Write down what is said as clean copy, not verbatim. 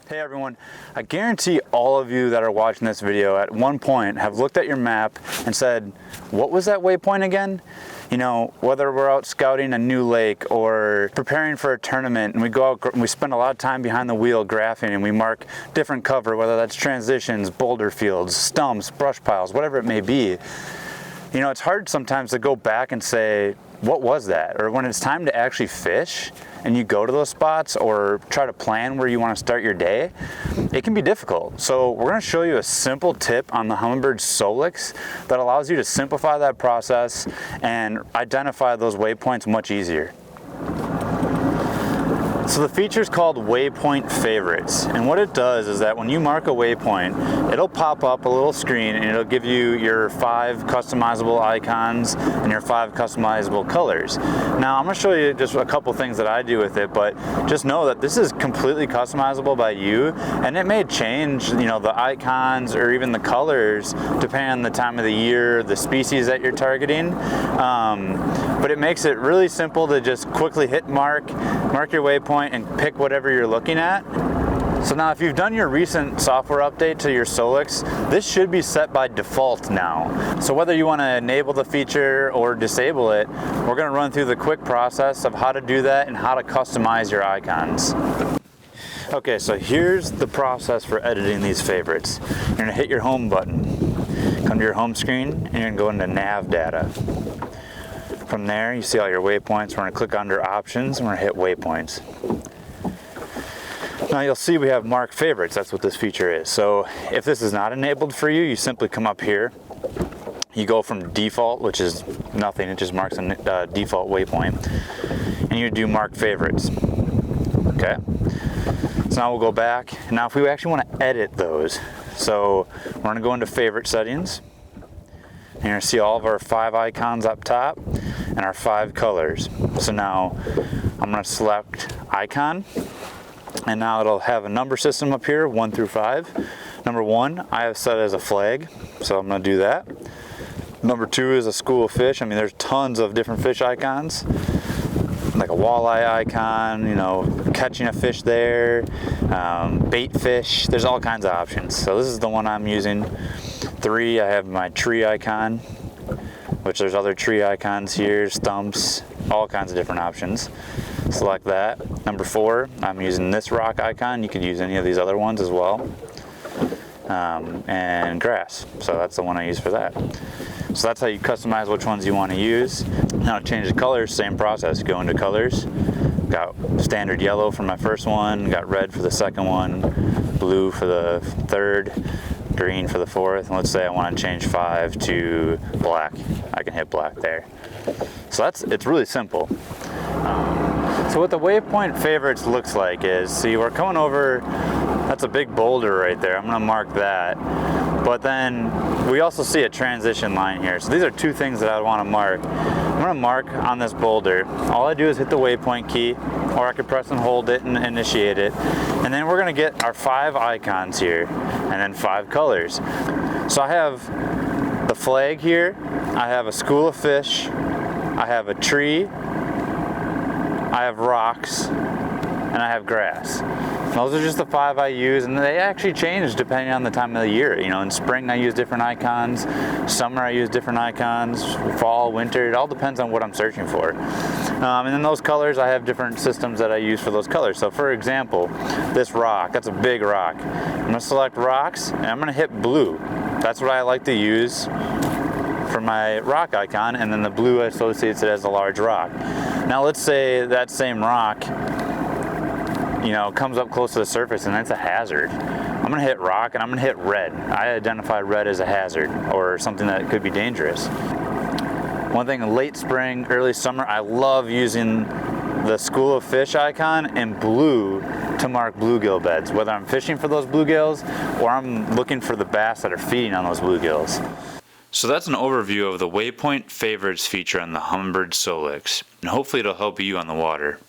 Hey everyone, I guarantee all of you that are watching this video at one point have looked at your map and said, what was that waypoint again? You know, whether we're out scouting a new lake or preparing for a tournament and we go out and we spend a lot of time behind the wheel graphing and we mark different cover, whether that's transitions, boulder fields, stumps, brush piles, whatever it may be. You know, it's hard sometimes to go back and say, what was that? Or when it's time to actually fish and you go to those spots or try to plan where you want to start your day, it can be difficult. So we're going to show you a simple tip on the Humminbird SOLIX that allows you to simplify that process and identify those waypoints much easier. So the feature is called Waypoint Favorites, and what it does is that when you mark a waypoint, it'll pop up a little screen and it'll give you your 5 customizable icons and your 5 customizable colors. Now I'm going to show you just a couple things that I do with it, but just know that this is completely customizable by you, and it may change, you know, the icons or even the colors depending on the time of the year, the species that you're targeting. But it makes it really simple to just quickly hit mark your waypoint and pick whatever you're looking at. So now if you've done your recent software update to your SOLIX, this should be set by default now. So whether you want to enable the feature or disable it, we're going to run through the quick process of how to do that and how to customize your icons. Okay, so here's the process for editing these favorites. You're going to hit your home button, come to your home screen, and you're going to go into Nav Data. From there, you see all your waypoints. We're going to click under options and we're going to hit waypoints. Now you'll see we have mark favorites. That's what this feature is. So if this is not enabled for you, you simply come up here. You go from default, which is nothing. It just marks a default waypoint. And you do mark favorites. Okay. So now we'll go back. Now if we actually want to edit those, so we're going to go into favorite settings. And you're going to see all of our 5 icons up top and our 5 colors. So now I'm going to select icon, and now it'll have a number system up here, 1 through 5. Number 1 I have set as a flag, so I'm going to do that. Number 2 is a school of fish. I mean, there's tons of different fish icons, like a walleye icon, you know, catching a fish there, bait fish. There's all kinds of options. So this is the one I'm using. 3, I have my tree icon, which there's other tree icons here, stumps, all kinds of different options. Select that. Number 4, I'm using this rock icon. You could use any of these other ones as well. And grass, so that's the one I use for that. So that's how you customize which ones you want to use. Now to change the colors, same process. Go into colors. Got standard yellow for my first one, got red for the second one, blue for the third, green for the fourth, and let's say I want to change 5 to black. I can hit black there. So it's really simple. So what the waypoint favorites looks like is, see, we're coming over, that's a big boulder right there. I'm going to mark that. But then we also see a transition line here. So these are 2 things that I want to mark. I'm going to mark on this boulder. All I do is hit the waypoint key, or I could press and hold it and initiate it. And then we're going to get our 5 icons here, and then 5 colors. So I have the flag here, I have a school of fish, I have a tree, I have rocks, and I have grass. Those are just the 5 I use, and they actually change depending on the time of the year. You know, in spring I use different icons, summer I use different icons, fall, winter, it all depends on what I'm searching for. And then those colors, I have different systems that I use for those colors. So for example, this rock, that's a big rock. I'm going to select rocks, and I'm going to hit blue. That's what I like to use for my rock icon, and then the blue associates it as a large rock. Now let's say that same rock, you know, comes up close to the surface and that's a hazard. I'm going to hit rock and I'm going to hit red. I identify red as a hazard or something that could be dangerous. One thing in late spring, early summer, I love using the school of fish icon and blue to mark bluegill beds, whether I'm fishing for those bluegills or I'm looking for the bass that are feeding on those bluegills. So that's an overview of the Waypoint Favorites feature on the Humminbird SOLIX, and hopefully it'll help you on the water.